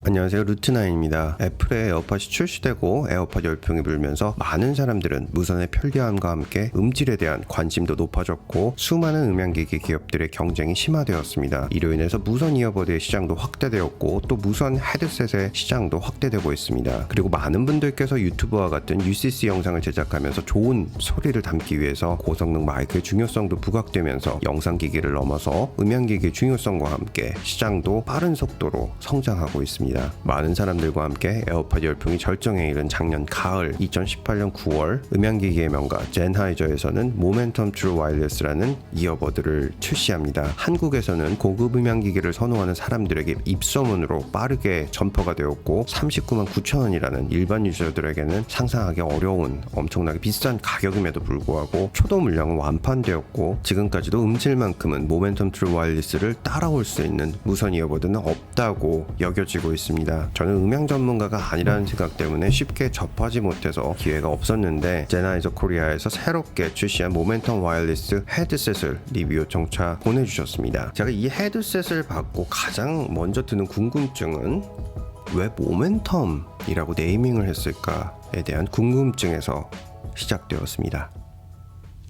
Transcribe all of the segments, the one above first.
안녕하세요, 루트나인입니다. 애플의 에어팟이 출시되고 에어팟 열풍이 불면서 많은 사람들은 무선의 편리함과 함께 음질에 대한 관심도 높아졌고 수많은 음향기기 기업들의 경쟁이 심화되었습니다. 이로 인해서 무선 이어버드의 시장도 확대되었고 또 무선 헤드셋의 시장도 확대되고 있습니다. 그리고 많은 분들께서 유튜브와 같은 UCC 영상을 제작하면서 좋은 소리를 담기 위해서 고성능 마이크의 중요성도 부각되면서 영상기기를 넘어서 음향기기의 중요성과 함께 시장도 빠른 속도로 성장하고 있습니다. 많은 사람들과 함께 에어팟 열풍이 절정에 이른 작년 가을 2018년 9월 음향기기의 명가 젠하이저에서는 모멘텀 트루 와이어리스라는 이어버드를 출시합니다. 한국에서는 고급 음향기기를 선호하는 사람들에게 입소문으로 빠르게 전파가 되었고 39만 9천 원이라는 일반 유저들에게는 상상하기 어려운 엄청나게 비싼 가격임에도 불구하고 초도 물량은 완판되었고 지금까지도 음질만큼은 모멘텀 트루 와이어리스를 따라올 수 있는 무선 이어버드는 없다고 여겨지고 있습니다. 저는 음향 전문가가 아니라는 생각 때문에 쉽게 접하지 못해서 기회가 없었는데 젠하이저 코리아에서 새롭게 출시한 모멘텀 와이어리스 헤드셋을 리뷰 요청차 보내주셨습니다. 제가 이 헤드셋을 받고 가장 먼저 드는 궁금증은 왜 모멘텀이라고 네이밍을 했을까에 대한 궁금증에서 시작되었습니다.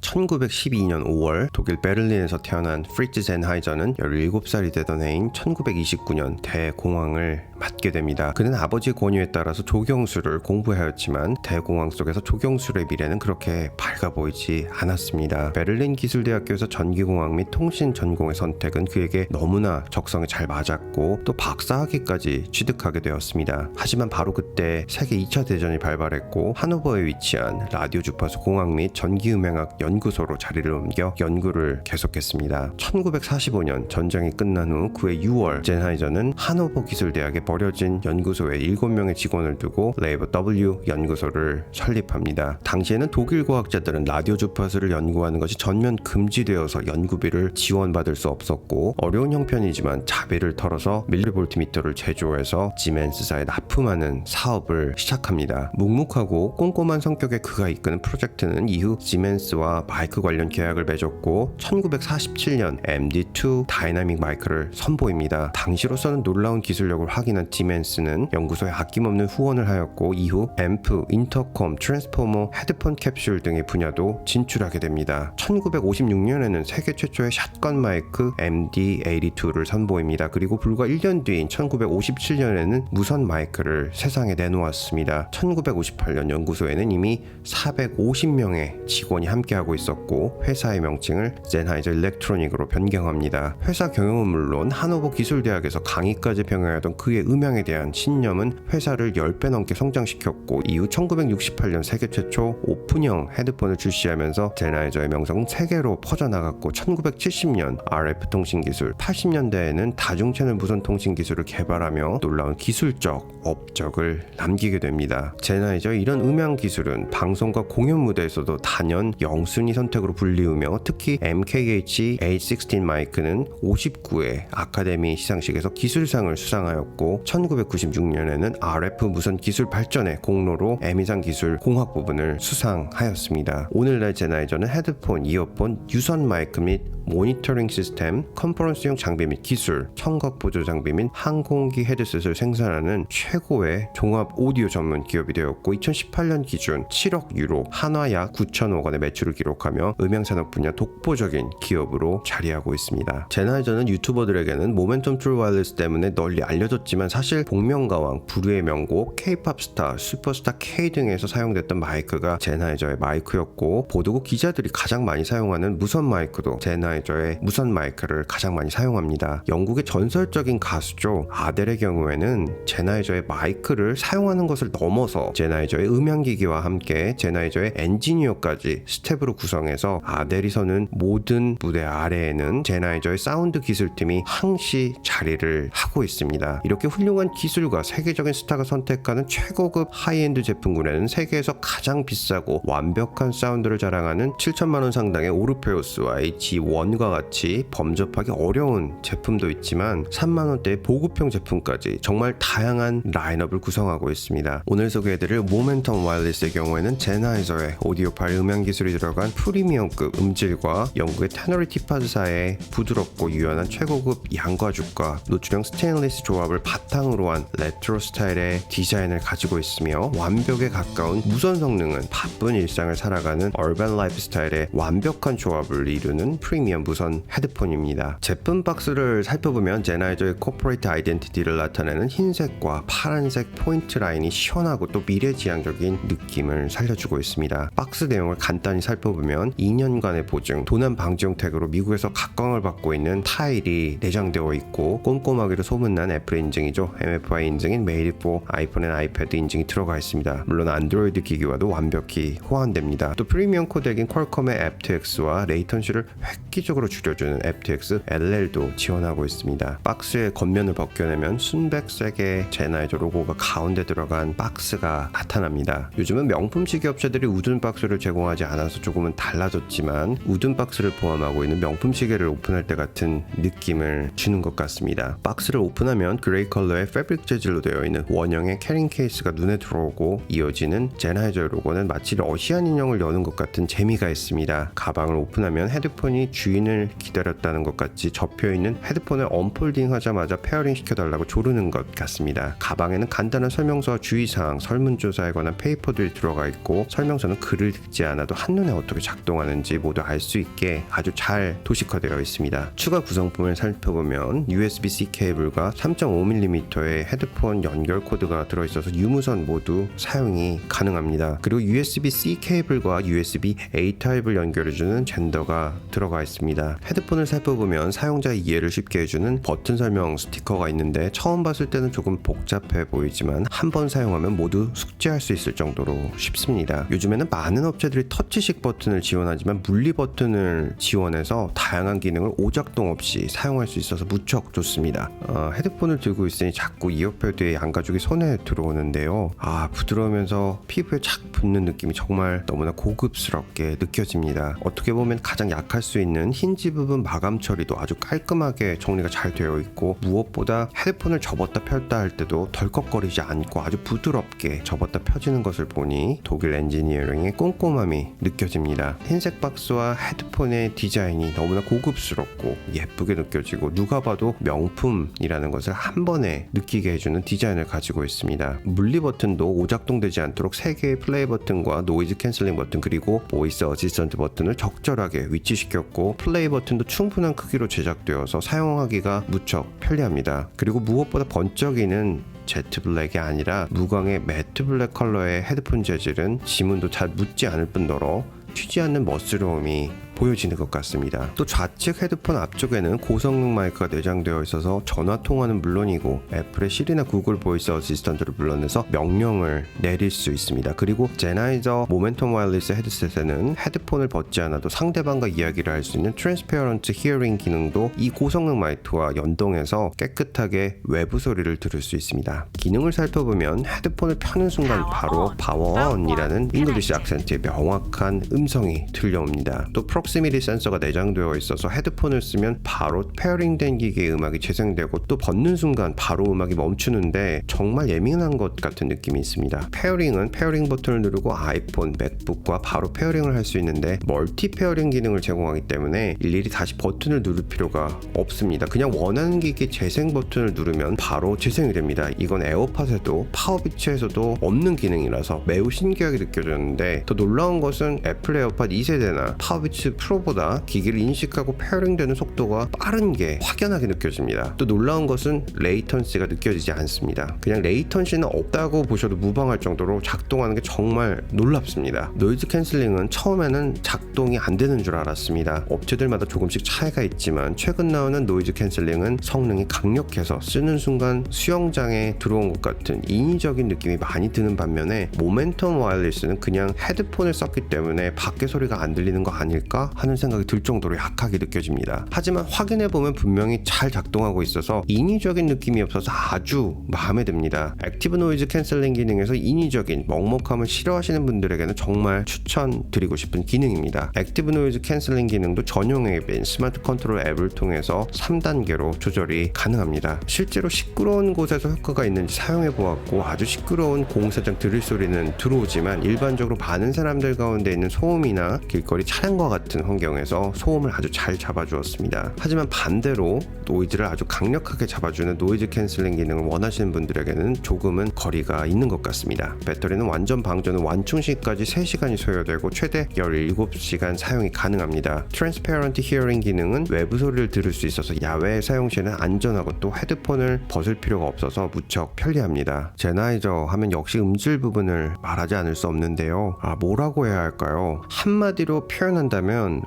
1912년 5월 독일 베를린에서 태어난 프리츠 젠하이저는 17살이 되던 해인 1929년 대공황을 맞게 됩니다. 그는 아버지의 권유에 따라서 조경수를 공부하였지만 대공황 속에서 조경수의 미래는 그렇게 밝아 보이지 않았습니다. 베를린 기술대학교에서 전기공학 및 통신 전공의 선택은 그에게 너무나 적성에 잘 맞았고 또 박사학위까지 취득하게 되었습니다. 하지만 바로 그때 세계 2차 대전이 발발했고 하노버에 위치한 라디오 주파수 공학 및 전기음향학 연구소로 자리를 옮겨 연구를 계속했습니다. 1945년 전쟁이 끝난 후 그해 6월 젠하이저는 하노버 기술대학에 버려진 연구소에 7명의 직원을 두고 레이버 W 연구소를 설립합니다. 당시에는 독일 과학자들은 라디오 주파수를 연구하는 것이 전면 금지되어서 연구비를 지원받을 수 없었고 어려운 형편이지만 자비를 털어서 밀리볼트미터를 제조해서 지멘스사에 납품하는 사업을 시작합니다. 묵묵하고 꼼꼼한 성격의 그가 이끄는 프로젝트는 이후 지멘스와 마이크 관련 계약을 맺었고 1947년 MD2 다이나믹 마이크를 선보입니다. 당시로서는 놀라운 기술력을 확인한 지멘스는 연구소에 아낌없는 후원을 하였고 이후 앰프, 인터컴, 트랜스포머, 헤드폰 캡슐 등의 분야도 진출하게 됩니다. 1956년에는 세계 최초의 샷건 마이크 MD82를 선보입니다. 그리고 불과 1년 뒤인 1957년에는 무선 마이크를 세상에 내놓았습니다. 1958년 연구소에는 이미 450명의 직원이 함께하고 있었고 회사의 명칭을 젠하이저 일렉트로닉으로 변경합니다. 회사 경영은 물론 하노버 기술대학에서 강의까지 병행하던 그의 음향에 대한 신념은 회사를 10배 넘게 성장시켰고 이후 1968년 세계 최초 오픈형 헤드폰을 출시하면서 젠하이저의 명성은 세계로 퍼져나갔고 1970년 RF 통신 기술, 80년대에는 다중채널 무선 통신 기술을 개발하며 놀라운 기술적 업적을 남기게 됩니다. 젠하이저의 이런 음향 기술은 방송과 공연 무대에서도 단연 영순위 선택으로 불리우며 특히 MKH A16 마이크는 59회 아카데미 시상식에서 기술상을 수상하였고 1996년에는 RF 무선 기술 발전의 공로로 에미상 기술 공학 부분을 수상하였습니다. 오늘날 젠하이저는 헤드폰, 이어폰, 유선 마이크 및 모니터링 시스템, 컨퍼런스용 장비 및 기술, 청각 보조 장비 및 항공기 헤드셋을 생산하는 최고의 종합 오디오 전문 기업이 되었고 2018년 기준 7억 유로, 한화 약 9천억 원의 매출을 기록하며 음향산업 분야 독보적인 기업으로 자리하고 있습니다. 젠하이저는 유튜버들에게는 모멘텀 트루 와이어리스 때문에 널리 알려졌지만 사실 복면가왕, 부류의 명곡, K-팝 스타, 슈퍼스타 K 등에서 사용됐던 마이크가 젠하이저의 마이크였고 보도국 기자들이 가장 많이 사용하는 무선 마이크도 젠하이저의 무선 마이크를 가장 많이 사용합니다. 영국의 전설적인 가수죠. 아델의 경우에는 젠하이저의 마이크를 사용하는 것을 넘어서 젠하이저의 음향기기와 함께 젠하이저의 엔지니어까지 스텝으로 구성해서 아델이 서는 모든 무대 아래에는 젠하이저의 사운드 기술팀이 항시 자리를 하고 있습니다. 이렇게 훌륭한 기술과 세계적인 스타가 선택하는 최고급 하이엔드 제품군에는 세계에서 가장 비싸고 완벽한 사운드를 자랑하는 7천만 원 상당의 오르페우스와 H1과 같이 범접하기 어려운 제품도 있지만 3만 원대의 보급형 제품까지 정말 다양한 라인업을 구성하고 있습니다. 오늘 소개해드릴 모멘텀 와이어리스의 경우에는 젠하이저의 오디오 파일 음향 기술이 들어간 프리미엄급 음질과 영국의 테너리티파드사의 부드럽고 유연한 최고급 양과죽과 노출형 스테인리스 조합을 바탕으로 바탕으로 한 레트로 스타일의 디자인을 가지고 있으며 완벽에 가까운 무선 성능은 바쁜 일상을 살아가는 얼반 라이프 스타일의 완벽한 조합을 이루는 프리미엄 무선 헤드폰입니다. 제품 박스를 살펴보면 제나이저의 코퍼레이트 아이덴티티를 나타내는 흰색과 파란색 포인트 라인이 시원하고 또 미래지향적인 느낌을 살려주고 있습니다. 박스 내용을 간단히 살펴보면 2년간의 보증, 도난 방지용 태그로 미국에서 각광을 받고 있는 타일이 내장되어 있고 꼼꼼하기로 소문난 애플의 인증이죠. MFI 인증인 Made for iPhone and iPad 인증이 들어가 있습니다. 물론 안드로이드 기기와도 완벽히 호환됩니다. 또 프리미엄 코덱인 퀄컴의 aptX와 레이턴시를 획기적으로 줄여주는 aptX LL도 지원하고 있습니다. 박스의 겉면을 벗겨내면 순백색의 제나이저 로고가 가운데 들어간 박스가 나타납니다. 요즘은 명품 시계 업체들이 우든 박스를 제공하지 않아서 조금은 달라졌지만 우든 박스를 포함하고 있는 명품 시계를 오픈할 때 같은 느낌을 주는 것 같습니다. 박스를 오픈하면 그레이 컬러의 패브릭 재질로 되어 있는 원형의 캐링 케이스가 눈에 들어오고 이어지는 제나이저 로고는 마치 러시안 인형을 여는 것 같은 재미가 있습니다. 가방을 오픈하면 헤드폰이 주인을 기다렸다는 것 같이 접혀있는 헤드폰을 언폴딩 하자마자 페어링 시켜달라고 조르는 것 같습니다. 가방에는 간단한 설명서와 주의사항, 설문조사에 관한 페이퍼들이 들어가 있고 설명서는 글을 읽지 않아도 한눈에 어떻게 작동하는지 모두 알 수 있게 아주 잘 도식화되어 있습니다. 추가 구성품을 살펴보면 USB-C 케이블과 3.5mm의 헤드폰 연결 코드가 들어있어서 유무선 모두 사용이 가능합니다. 그리고 USB-C 케이블과 USB-A 타입을 연결해주는 젠더가 들어가 있습니다. 헤드폰을 살펴보면 사용자의 이해를 쉽게 해주는 버튼 설명 스티커가 있는데 처음 봤을 때는 조금 복잡해 보이지만 한 번 사용하면 모두 숙지할 수 있을 정도로 쉽습니다. 요즘에는 많은 업체들이 터치식 버튼을 지원하지만 물리 버튼을 지원해서 다양한 기능을 오작동 없이 사용할 수 있어서 무척 좋습니다. 헤드폰을 들고 있으니 자꾸 이어패드의 양가죽이 손에 들어오는데요. 부드러우면서 피부에 착 붙는 느낌이 정말 너무나 고급스럽게 느껴집니다. 어떻게 보면 가장 약할 수 있는 힌지 부분 마감 처리도 아주 깔끔하게 정리가 잘 되어 있고 무엇보다 헤드폰을 접었다 펼다 할 때도 덜컥거리지 않고 아주 부드럽게 접었다 펴지는 것을 보니 독일 엔지니어링의 꼼꼼함이 느껴집니다. 흰색 박스와 헤드폰의 디자인이 너무나 고급스럽고 예쁘게 느껴지고 누가 봐도 명품이라는 것을 한 번에 느끼게 해주는 디자인을 가지고 있습니다. 물리 버튼도 오작동되지 않도록 3개의 플레이 버튼과 노이즈 캔슬링 버튼 그리고 보이스 어시스턴트 버튼을 적절하게 위치시켰고 플레이 버튼도 충분한 크기로 제작되어서 사용하기가 무척 편리합니다. 그리고 무엇보다 번쩍이는 제트 블랙이 아니라 무광의 매트 블랙 컬러의 헤드폰 재질은 지문도 잘 묻지 않을 뿐더러 튀지 않는 멋스러움이 보여지는 것 같습니다. 또 좌측 헤드폰 앞쪽에는 고성능 마이크가 내장되어 있어서 전화 통화는 물론이고 애플의 시리나 구글 보이스 어시스턴트를 불러내서 명령을 내릴 수 있습니다. 그리고 제나이저 모멘텀 와이어리스 헤드셋에는 헤드폰을 벗지 않아도 상대방과 이야기를 할 수 있는 트랜스페어런트 히어링 기능도 이 고성능 마이크와 연동해서 깨끗하게 외부 소리를 들을 수 있습니다. 기능을 살펴보면 헤드폰을 펴는 순간 바로 파워온이라는 잉글리시 악센트의 명확한 음성이 들려옵니다. 또 프록시미티 센서가 내장되어 있어서 헤드폰을 쓰면 바로 페어링된 기기의 음악이 재생되고 또 벗는 순간 바로 음악이 멈추는데 정말 예민한 것 같은 느낌이 있습니다. 페어링은 페어링 버튼을 누르고 아이폰, 맥북과 바로 페어링을 할 수 있는데 멀티 페어링 기능을 제공하기 때문에 일일이 다시 버튼을 누를 필요가 없습니다. 그냥 원하는 기기의 재생 버튼을 누르면 바로 재생이 됩니다. 이건 에어팟에도 파워비치에서도 없는 기능이라서 매우 신기하게 느껴졌는데 더 놀라운 것은 애플 에어팟 2세대나 파워비치 프로보다 기기를 인식하고 페어링되는 속도가 빠른 게 확연하게 느껴집니다. 또 놀라운 것은 레이턴시가 느껴지지 않습니다. 그냥 레이턴시는 없다고 보셔도 무방할 정도로 작동하는 게 정말 놀랍습니다. 노이즈 캔슬링은 처음에는 작동이 안 되는 줄 알았습니다. 업체들마다 조금씩 차이가 있지만 최근 나오는 노이즈 캔슬링은 성능이 강력해서 쓰는 순간 수영장에 들어온 것 같은 인위적인 느낌이 많이 드는 반면에 모멘텀 와이어리스는 그냥 헤드폰을 썼기 때문에 밖에 소리가 안 들리는 거 아닐까 하는 생각이 들 정도로 약하게 느껴집니다. 하지만 확인해보면 분명히 잘 작동하고 있어서 인위적인 느낌이 없어서 아주 마음에 듭니다. 액티브 노이즈 캔슬링 기능에서 인위적인 먹먹함을 싫어하시는 분들에게는 정말 추천드리고 싶은 기능입니다. 액티브 노이즈 캔슬링 기능도 전용 앱인 스마트 컨트롤 앱을 통해서 3단계로 조절이 가능합니다. 실제로 시끄러운 곳에서 효과가 있는지 사용해보았고 아주 시끄러운 공사장 드릴 소리는 들어오지만 일반적으로 많은 사람들 가운데 있는 소음이나 길거리 차량과 같은 같은 환경에서 소음을 아주 잘 잡아주었습니다. 하지만 반대로 노이즈를 아주 강력하게 잡아주는 노이즈 캔슬링 기능을 원하시는 분들에게는 조금은 거리가 있는 것 같습니다. 배터리는 완전 방전은 완충 시까지 3시간이 소요되고 최대 17시간 사용이 가능합니다. 트랜스페어런트 히어링 기능은 외부 소리를 들을 수 있어서 야외 사용 시에는 안전하고 또 헤드폰을 벗을 필요가 없어서 무척 편리합니다. 제나이저 하면 역시 음질 부분을 말하지 않을 수 없는데요. 뭐라고 해야 할까요? 한마디로 표현한다면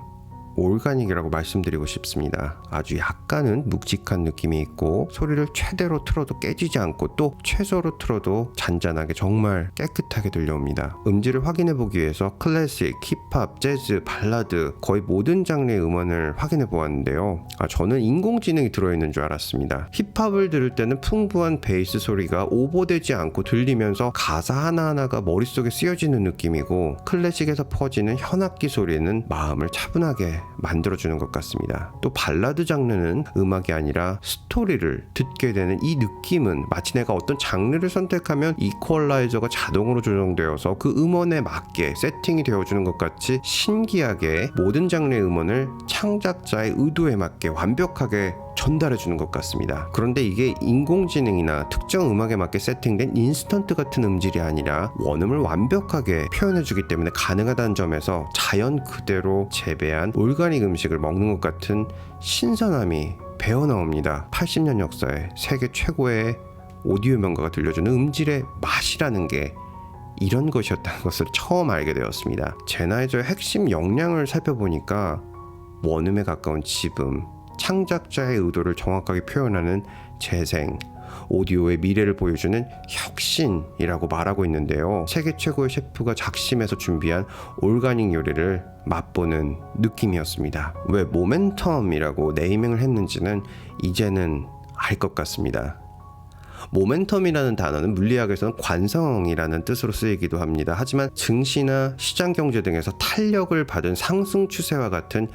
올가닉이라고 말씀드리고 싶습니다. 아주 약간은 묵직한 느낌이 있고 소리를 최대로 틀어도 깨지지 않고 또 최소로 틀어도 잔잔하게 정말 깨끗하게 들려옵니다. 음질을 확인해 보기 위해서 클래식, 힙합, 재즈, 발라드 거의 모든 장르의 음원을 확인해 보았는데요. 저는 인공지능이 들어있는 줄 알았습니다. 힙합을 들을 때는 풍부한 베이스 소리가 오버되지 않고 들리면서 가사 하나하나가 머릿속에 쓰여지는 느낌이고, 클래식에서 퍼지는 현악기 소리는 마음을 차분하게 만들어주는 것 같습니다. 또 발라드 장르는 음악이 아니라 스토리를 듣게 되는 이 느낌은 마치 내가 어떤 장르를 선택하면 이퀄라이저가 자동으로 조정되어서 그 음원에 맞게 세팅이 되어주는 것 같이 신기하게 모든 장르의 음원을 창작자의 의도에 맞게 완벽하게 전달해주는 것 같습니다. 그런데 이게 인공지능이나 특정 음악에 맞게 세팅된 인스턴트 같은 음질이 아니라 원음을 완벽하게 표현해주기 때문에 가능하다는 점에서 자연 그대로 재배한 올가닉 음식을 먹는 것 같은 신선함이 배어나옵니다. 80년 역사에 세계 최고의 오디오 명가가 들려주는 음질의 맛이라는 게 이런 것이었다는 것을 처음 알게 되었습니다. 제나이저의 핵심 역량을 살펴보니까 원음에 가까운 지음, 창작자의 의도를 정확하게 표현하는 재생, 오디오의 미래를 보여주는 혁신이라고 말하고 있는데요. 세계 최고의 셰프가 작심해서 준비한 올가닉 요리를 맛보는 느낌이었습니다. 왜 모멘텀이라고 네이밍을 했는지는 이제는 알 것 같습니다. 모멘텀이라는 단어는 물리학에서는 관성이라는 뜻으로 쓰이기도 합니다. 하지만 증시나 시장 경제 등에서 탄력을 받은 상승 추세와 같은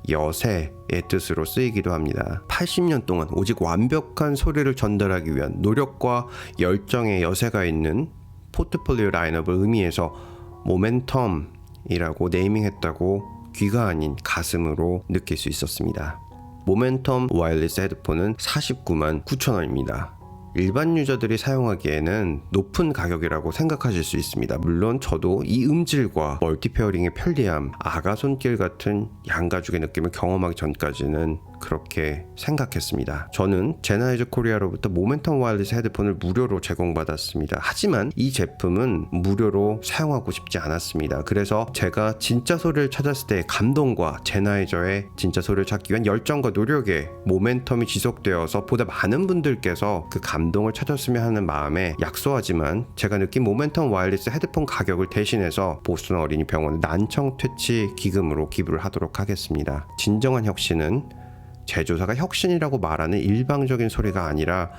여세의 뜻으로 쓰이기도 합니다. 80년 동안 오직 완벽한 소리를 전달하기 위한 노력과 열정의 여세가 있는 포트폴리오 라인업을 의미해서 모멘텀이라고 네이밍했다고 귀가 아닌 가슴으로 느낄 수 있었습니다. 모멘텀 와이어리스 헤드폰은 49만 9,000원입니다. 일반 유저들이 사용하기에는 높은 가격이라고 생각하실 수 있습니다. 물론 저도 이 음질과 멀티페어링의 편리함, 아가 손길 같은 양가죽의 느낌을 경험하기 전까지는 그렇게 생각했습니다. 저는 제나이저 코리아로부터 모멘텀 와이어리스 헤드폰을 무료로 제공받았습니다. 하지만 이 제품은 무료로 사용하고 싶지 않았습니다. 그래서 제가 진짜 소리를 찾았을 때의 감동과 제나이저의 진짜 소리를 찾기 위한 열정과 노력에 모멘텀이 지속되어서 보다 많은 분들께서 그 감동을 찾았으면 하는 마음에 약소하지만 제가 느낀 모멘텀 와이어리스 헤드폰 가격을 대신해서 보스턴 어린이 병원 난청 퇴치 기금으로 기부를 하도록 하겠습니다. 진정한 혁신은 제조사가 혁신이라고 말하는 일방적인 소리가 아니라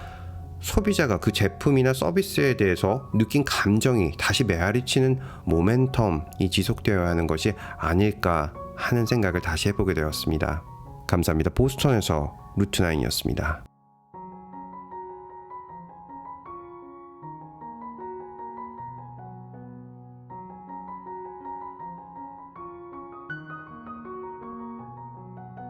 소비자가 그 제품이나 서비스에 대해서 느낀 감정이 다시 메아리치는 모멘텀이 지속되어야 하는 것이 아닐까 하는 생각을 다시 해보게 되었습니다. 감사합니다. 보스턴에서 루트9이었습니다.